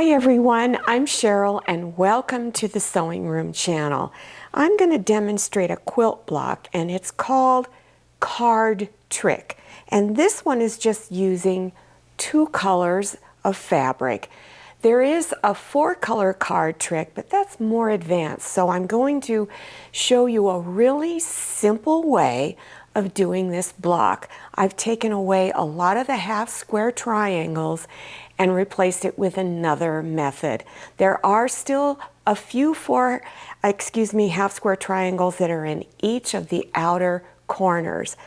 Hi everyone, I'm Cheryl and welcome to the Sewing Room channel. I'm going to demonstrate a quilt block and it's called Card Trick. And this one is just using 2 colors of fabric. There is a 4-color card trick, but that's more advanced. So I'm going to show you a really simple way of doing this block. I've taken away a lot of the half square triangles and replaced it with another method. There are still a few half square triangles that are in each of the outer corners.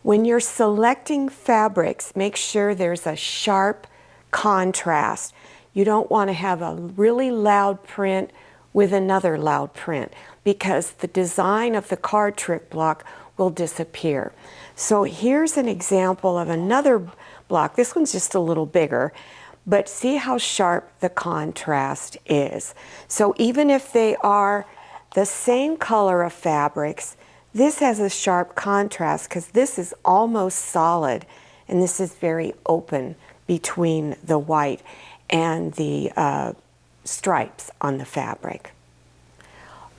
When you're selecting fabrics, make sure there's a sharp contrast. You don't want to have a really loud print with another loud print because the design of the card trick block will disappear. So here's an example of another block. This one's just a little bigger, but see how sharp the contrast is. So even if they are the same color of fabrics, this has a sharp contrast because this is almost solid and this is very open between the white and the stripes on the fabric.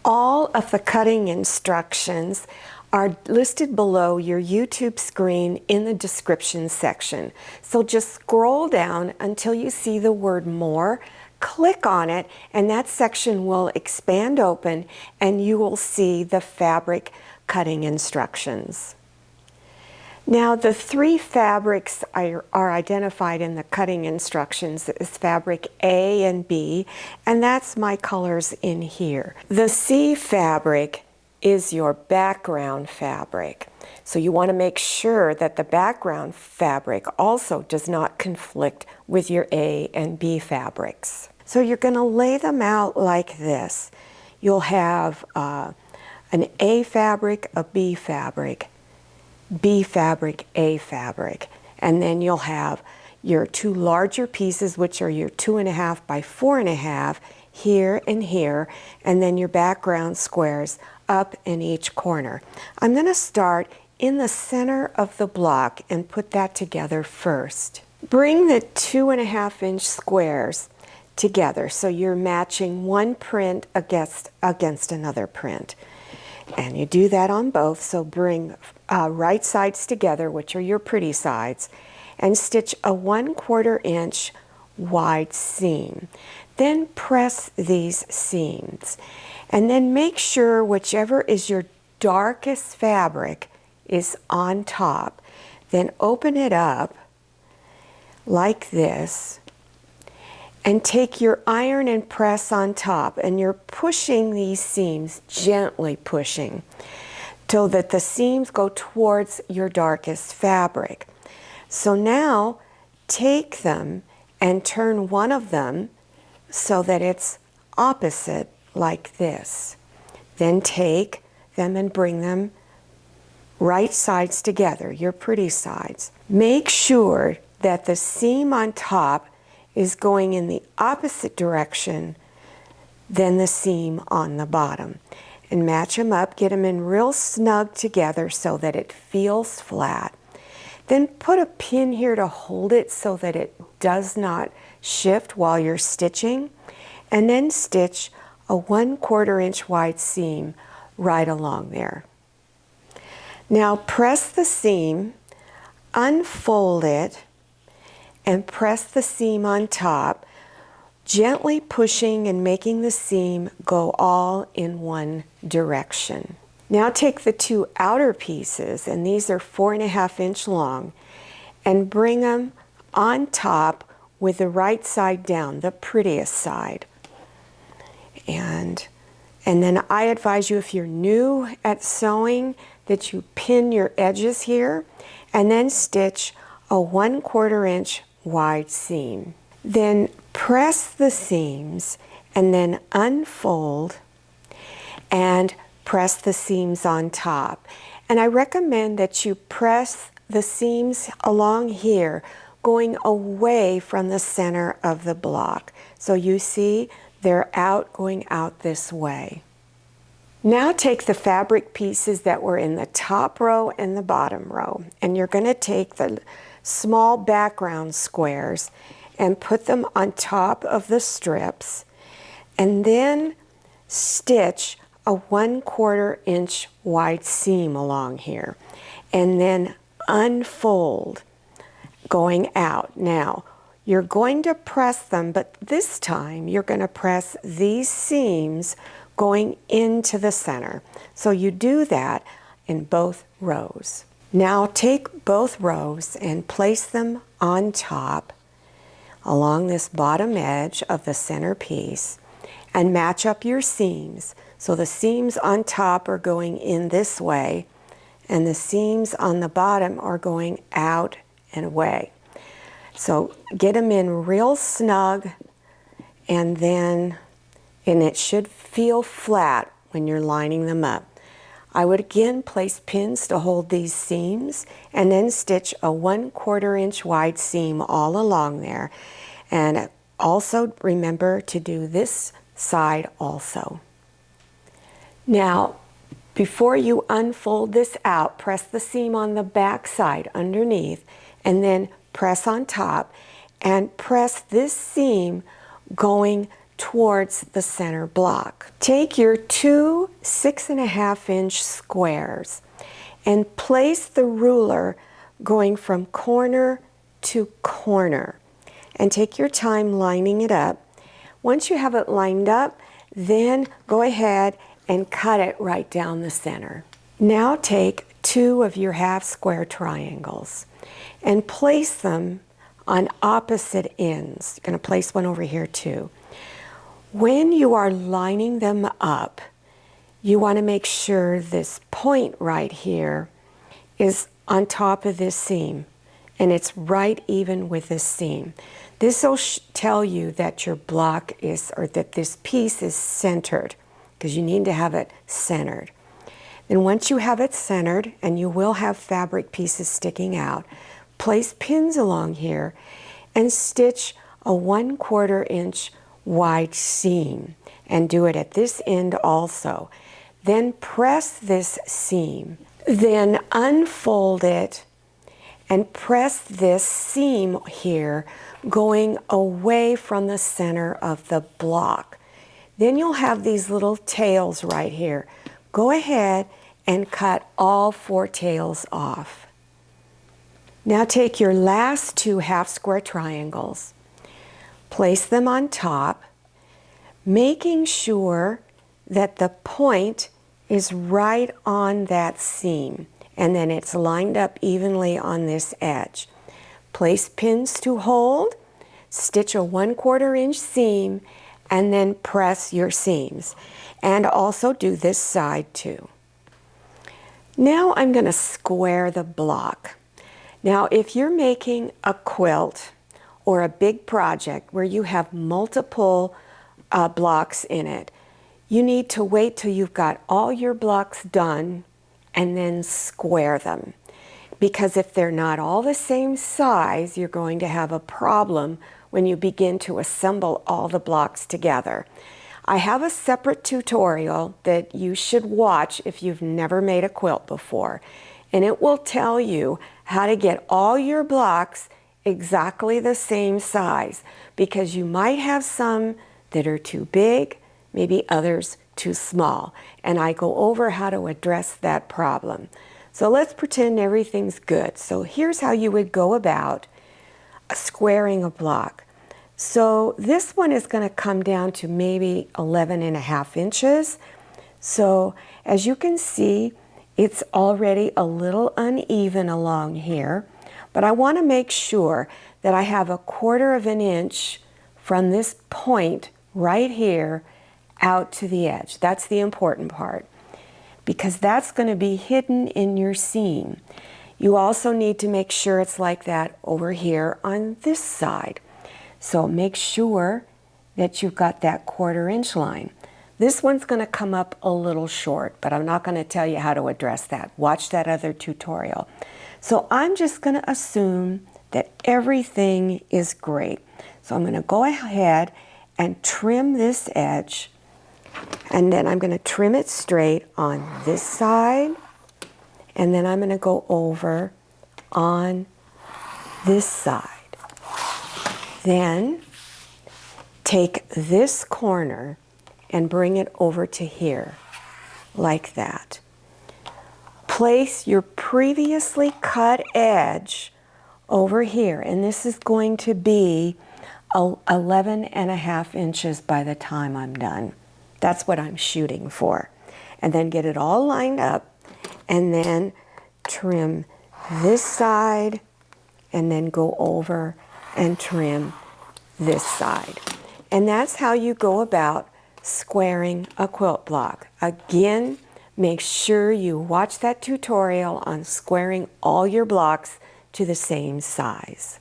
All of the cutting instructions are listed below your YouTube screen in the description section. So just scroll down until you see the word more, click on it, and that section will expand open and you will see the fabric cutting instructions. Now the 3 fabrics are identified in the cutting instructions as fabric A and B, and that's my colors in here. The C fabric is your background fabric. So you want to make sure that the background fabric also does not conflict with your A and B fabrics. So you're going to lay them out like this. You'll have an A fabric, a B fabric, B fabric, A fabric, and then you'll have your 2 larger pieces, which are your 2.5 by 4.5 here and here, and then your background squares up in each corner. I'm going to start in the center of the block and put that together first. Bring the 2.5-inch squares together so you're matching one print against another print. And you do that on both, so bring right sides together, which are your pretty sides, and stitch a 1/4 inch wide seam. Then press these seams. And then make sure whichever is your darkest fabric is on top. Then open it up like this and take your iron and press on top, and you're pushing these seams, gently pushing, so that the seams go towards your darkest fabric. So now take them and turn one of them so that it's opposite like this. Then take them and bring them right sides together, your pretty sides. Make sure that the seam on top is going in the opposite direction than the seam on the bottom. And match them up, get them in real snug together so that it feels flat. Then put a pin here to hold it so that it does not shift while you're stitching. And then stitch a 1/4 inch wide seam right along there. Now press the seam, unfold it, and press the seam on top, gently pushing and making the seam go all in one direction. Now take the 2 outer pieces, and these are 4.5 inch long, and bring them on top with the right side down, the prettiest side. And then I advise you, if you're new at sewing, that you pin your edges here and then stitch a 1/4 inch wide seam. Then press the seams and then unfold and press the seams on top. And I recommend that you press the seams along here going away from the center of the block. So you see they're going out this way. Now take the fabric pieces that were in the top row and the bottom row, and you're going to take the small background squares and put them on top of the strips, and then stitch a 1/4 inch wide seam along here, and then unfold going out. Now, you're going to press them, but this time you're going to press these seams going into the center. So you do that in both rows. Now take both rows and place them on top along this bottom edge of the center piece and match up your seams. So the seams on top are going in this way and the seams on the bottom are going out and away. So get them in real snug, and it should feel flat when you're lining them up. I would again place pins to hold these seams and then stitch a 1/4 inch wide seam all along there. And also remember to do this side also. Now, before you unfold this out, press the seam on the back side underneath and then press on top and press this seam going towards the center block. Take your two 6.5 inch squares and place the ruler going from corner to corner, and take your time lining it up. Once you have it lined up, then go ahead and cut it right down the center. Now take two of your half square triangles and place them on opposite ends. You're going to place one over here too. When you are lining them up, you want to make sure this point right here is on top of this seam, and it's right even with this seam. This will tell you that your block is, or that this piece is centered, because you need to have it centered. Then once you have it centered, and you will have fabric pieces sticking out, place pins along here and stitch a 1/4 inch wide seam, and do it at this end also. Then press this seam, then unfold it and press this seam here going away from the center of the block. Then you'll have these little tails right here. Go ahead and cut all 4 tails off. Now take your last 2 half square triangles, place them on top, making sure that the point is right on that seam, and then it's lined up evenly on this edge. Place pins to hold, stitch a 1/4 inch seam, and then press your seams. And also do this side too. Now I'm going to square the block. Now if you're making a quilt or a big project where you have multiple blocks in it, you need to wait till you've got all your blocks done and then square them. Because if they're not all the same size, you're going to have a problem when you begin to assemble all the blocks together. I have a separate tutorial that you should watch if you've never made a quilt before, and it will tell you how to get all your blocks exactly the same size, because you might have some that are too big, maybe others too small, and I go over how to address that problem. So let's pretend everything's good. So here's how you would go about squaring a block. So this one is going to come down to maybe 11.5 inches. So as you can see, it's already a little uneven along here, but I want to make sure that I have 1/4 inch from this point right here out to the edge. That's the important part, because that's going to be hidden in your seam. You also need to make sure it's like that over here on this side. So make sure that you've got that 1/4 inch line. This one's going to come up a little short, but I'm not going to tell you how to address that. Watch that other tutorial. So I'm just going to assume that everything is great. So I'm going to go ahead and trim this edge, and then I'm going to trim it straight on this side, and then I'm going to go over on this side. then take this corner and bring it over to here, like that. Place your previously cut edge over here, and this is going to be 11.5 inches by the time I'm done. That's what I'm shooting for. And then get it all lined up, and then trim this side, and then go over and trim this side. And that's how you go about squaring a quilt block. Again, make sure you watch that tutorial on squaring all your blocks to the same size.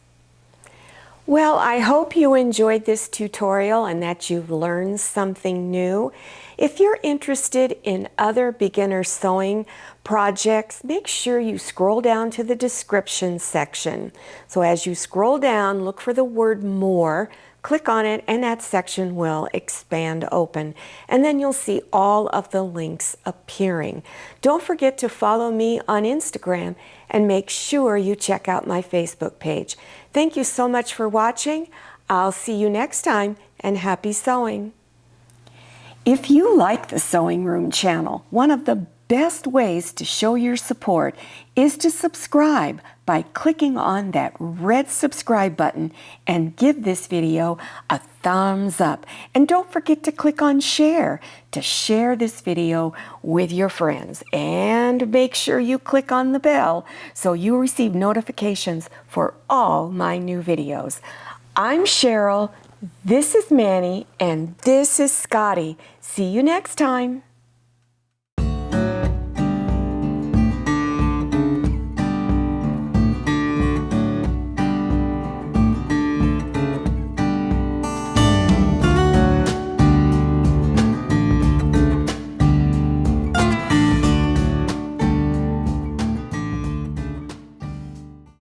Well, I hope you enjoyed this tutorial and that you've learned something new. If you're interested in other beginner sewing projects, make sure you scroll down to the description section. So as you scroll down, look for the word more, click on it, and that section will expand open. And then you'll see all of the links appearing. Don't forget to follow me on Instagram and make sure you check out my Facebook page. Thank you so much for watching. I'll see you next time, and happy sewing. If you like the Sewing Room channel, one of the best ways to show your support is to subscribe by clicking on that red subscribe button and give this video a thumbs up. And don't forget to click on share to share this video with your friends. And make sure you click on the bell so you receive notifications for all my new videos. I'm Cheryl, this is Manny, and this is Scotty. See you next time.